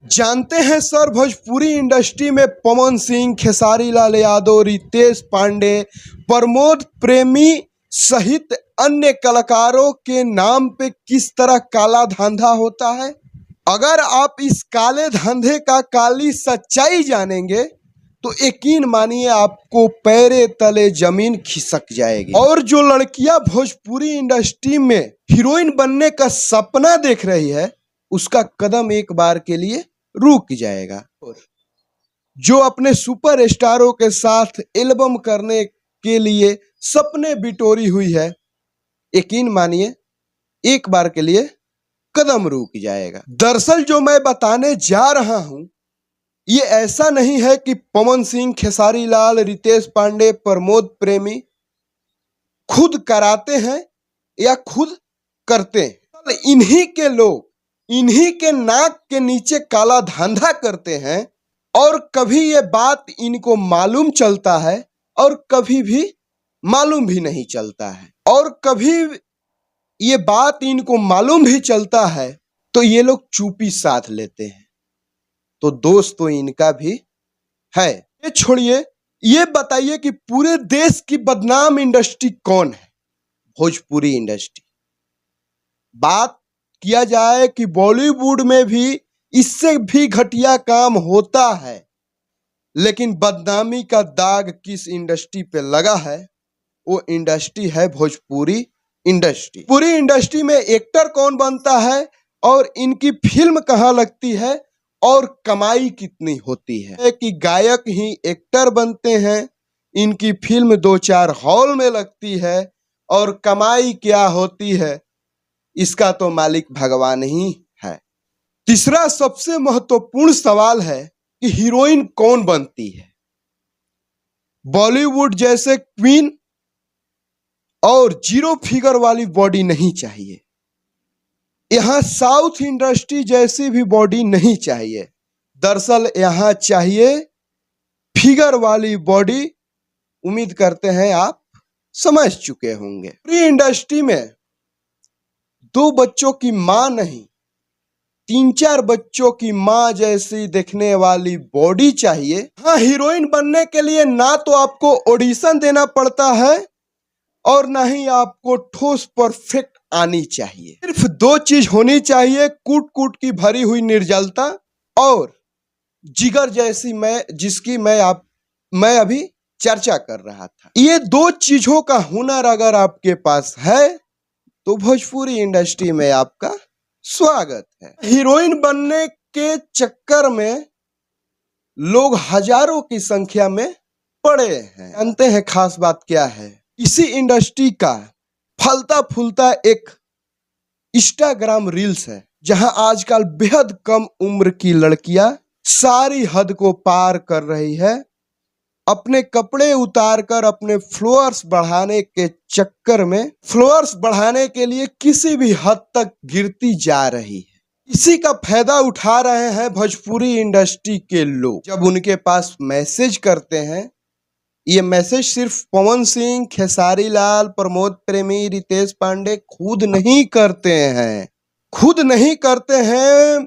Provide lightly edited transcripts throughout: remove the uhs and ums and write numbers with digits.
जानते हैं sir, Bhojpuri industry में पवन सिंह, खेसारी लाल यादव, रितेश पांडे, प्रमोद प्रेमी सहित अन्य कलाकारों के नाम पे किस तरह काला धंधा होता है। अगर आप इस काले धंधे का काली सच्चाई जानेंगे तो यकीन मानिए आपको पैरे तले जमीन खिसक जाएगी। और जो लड़कियां भोजपुरी इंडस्ट्री में हीरोइन बनने का सपना देख रही है, उसका कदम एक बार के लिए रुक जाएगा। जो अपने सुपर स्टारों के साथ एल्बम करने के लिए सपने बिटोरी हुई है, यकीन मानिए एक बार के लिए कदम रुक जाएगा। दरअसल जो मैं बताने जा रहा हूं, ये ऐसा नहीं है कि पवन सिंह, खेसारी लाल, रितेश पांडे, प्रमोद प्रेमी खुद कराते हैं या खुद करते हैं। इन्हीं के लोग इन्हीं के नाक के नीचे काला धंधा करते हैं और कभी ये बात इनको मालूम चलता है और कभी भी मालूम भी नहीं चलता है। और कभी ये बात इनको मालूम भी चलता है तो ये लोग चुप्पी साध लेते हैं। तो दोस्त तो इनका भी है। ये छोड़िए, ये बताइए कि पूरे देश की बदनाम इंडस्ट्री कौन है? भोजपुरी इंडस्ट्री। बात किया जाए कि बॉलीवुड में भी इससे भी घटिया काम होता है, लेकिन बदनामी का दाग किस इंडस्ट्री पे लगा है, वो इंडस्ट्री है भोजपुरी इंडस्ट्री। पूरी इंडस्ट्री में एक्टर कौन बनता है और इनकी फिल्म कहाँ लगती है और कमाई कितनी होती है कि गायक ही एक्टर बनते हैं, इनकी फिल्म 2-4 हॉल में लगती है और कमाई क्या होती है इसका तो मालिक भगवान ही है। तीसरा सबसे महत्वपूर्ण सवाल है कि हीरोइन कौन बनती है। बॉलीवुड जैसे क्वीन और 0 फिगर वाली बॉडी नहीं चाहिए। यहां साउथ इंडस्ट्री जैसी भी बॉडी नहीं चाहिए। दरअसल यहां चाहिए फिगर वाली बॉडी। उम्मीद करते हैं आप समझ चुके होंगे। पूरी इंडस्ट्री में 2 बच्चों की मां नहीं, 3-4 बच्चों की मां जैसी दिखने वाली बॉडी चाहिए। हाँ, हीरोइन बनने के लिए ना तो आपको ऑडिशन देना पड़ता है और ना ही आपको ठोस परफेक्ट आनी चाहिए। सिर्फ 2 चीज होनी चाहिए, कूट कूट की भरी हुई निर्जलता और जिगर जैसी जिसकी मैं अभी चर्चा कर रहा था। ये 2 चीजों का हुनर अगर आपके पास है तो भोजपुरी इंडस्ट्री में आपका स्वागत है। हीरोइन बनने के चक्कर में लोग हजारों की संख्या में पड़े हैं। जानते हैं खास बात क्या है? इसी इंडस्ट्री का फलता फूलता एक इंस्टाग्राम रील्स है, जहां आजकल बेहद कम उम्र की लड़कियां सारी हद को पार कर रही है। अपने कपड़े उतारकर अपने फ्लोअर्स बढ़ाने के चक्कर में, फ्लोअर्स बढ़ाने के लिए किसी भी हद तक गिरती जा रही है। इसी का फायदा उठा रहे हैं भोजपुरी इंडस्ट्री के लोग। जब उनके पास मैसेज करते हैं, ये मैसेज सिर्फ पवन सिंह, खेसारी लाल, प्रमोद प्रेमी, रितेश पांडे खुद नहीं करते हैं,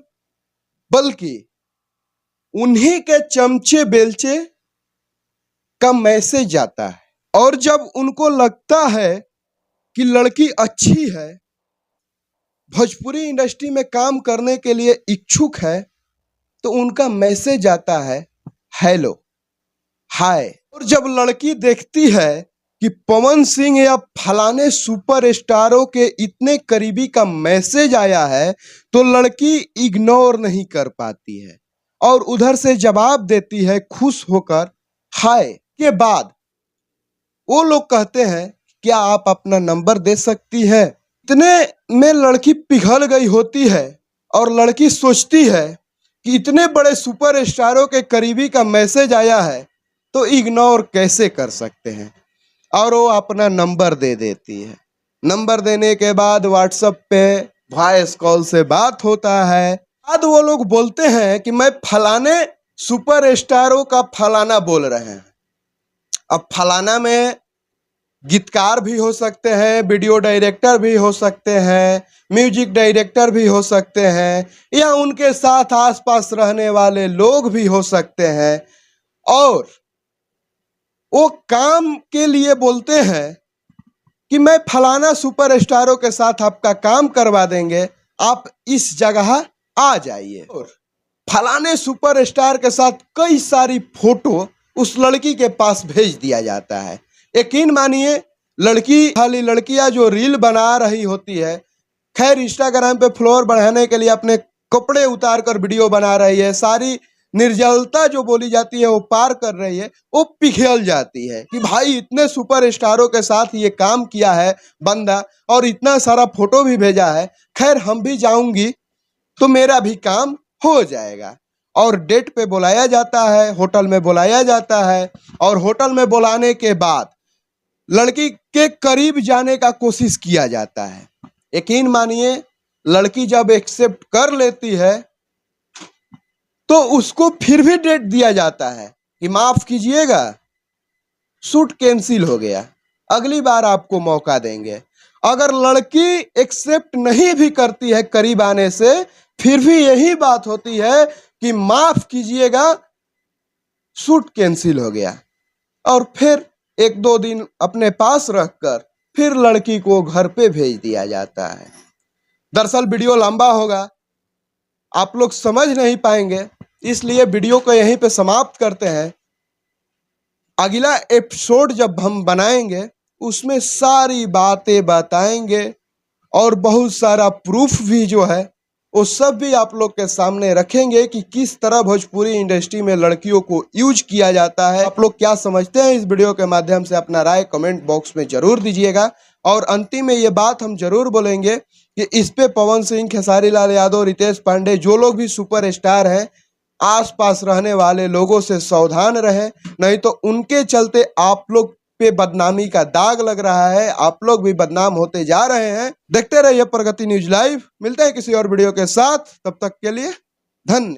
बल्कि उन्हीं के चमचे बेलचे का मैसेज जाता है। और जब उनको लगता है कि लड़की अच्छी है, भोजपुरी इंडस्ट्री में काम करने के लिए इच्छुक है, तो उनका मैसेज आता है हेलो, हाय। और जब लड़की देखती है कि पवन सिंह या फलाने सुपर स्टारों के इतने करीबी का मैसेज आया है, तो लड़की इग्नोर नहीं कर पाती है और उधर से जवाब देती है खुश होकर हाय। के बाद वो लोग कहते हैं क्या आप अपना नंबर दे सकती है? इतने में लड़की पिघल गई होती है और लड़की सोचती है कि इतने बड़े सुपर स्टारों के करीबी का मैसेज आया है तो इग्नोर कैसे कर सकते हैं, और वो अपना नंबर दे देती है। नंबर देने के बाद व्हाट्सएप पे वॉइस कॉल से बात होता है। बाद वो लोग बोलते हैं कि मैं फलाने सुपर स्टारों का फलाना बोल रहे हैं। अब फलाना में गीतकार भी हो सकते हैं, वीडियो डायरेक्टर भी हो सकते हैं, म्यूजिक डायरेक्टर भी हो सकते हैं, या उनके साथ आसपास रहने वाले लोग भी हो सकते हैं। और वो काम के लिए बोलते हैं कि मैं फलाना सुपरस्टारों के साथ आपका काम करवा देंगे, आप इस जगह आ जाइए। और फलाने सुपरस्टार के साथ कई सारी फोटो उस लड़की के पास भेज दिया जाता है। यकीन मानिए, लड़की खाली लड़कियां जो रील बना रही होती है, खैर इंस्टाग्राम पे फ्लोर बढ़ाने के लिए अपने कपड़े उतार कर वीडियो बना रही है, सारी निर्जलता जो बोली जाती है वो पार कर रही है, वो पिघल जाती है कि भाई इतने सुपरस्टारों के साथ ये काम किया है बंदा और इतना सारा फोटो भी भेजा है, खैर हम भी जाऊंगी तो मेरा भी काम हो जाएगा। और डेट पे बुलाया जाता है, होटल में बुलाया जाता है, और होटल में बुलाने के बाद लड़की के करीब जाने का कोशिश किया जाता है। यकीन मानिए, लड़की जब एक्सेप्ट कर लेती है तो उसको फिर भी डेट दिया जाता है कि माफ कीजिएगा, शूट कैंसिल हो गया, अगली बार आपको मौका देंगे। अगर लड़की एक्सेप्ट नहीं भी करती है करीब आने से, फिर भी यही बात होती है कि माफ कीजिएगा, शूट कैंसिल हो गया। और फिर 1-2 दिन अपने पास रखकर फिर लड़की को घर पे भेज दिया जाता है। दरअसल वीडियो लंबा होगा, आप लोग समझ नहीं पाएंगे, इसलिए वीडियो को यहीं पे समाप्त करते हैं। अगला एपिसोड जब हम बनाएंगे उसमें सारी बातें बताएंगे और बहुत सारा प्रूफ भी जो है वो सब भी आप लोग के सामने रखेंगे कि किस तरह भोजपुरी इंडस्ट्री में लड़कियों को यूज किया जाता है। आप लोग क्या समझते हैं इस वीडियो के माध्यम से अपना राय कमेंट बॉक्स में जरूर दीजिएगा। और अंतिम में ये बात हम जरूर बोलेंगे कि इस पे पवन सिंह, खेसारी लाल यादव, रितेश पांडे, जो लोग भी सुपरस्टार हैं, आसपास रहने वाले लोगों से सावधान रहें, नहीं तो उनके चलते आप लोग पे बदनामी का दाग लग रहा है, आप लोग भी बदनाम होते जा रहे हैं। देखते रहिए प्रगति न्यूज लाइव। मिलते हैं किसी और वीडियो के साथ, तब तक के लिए धन्यवाद।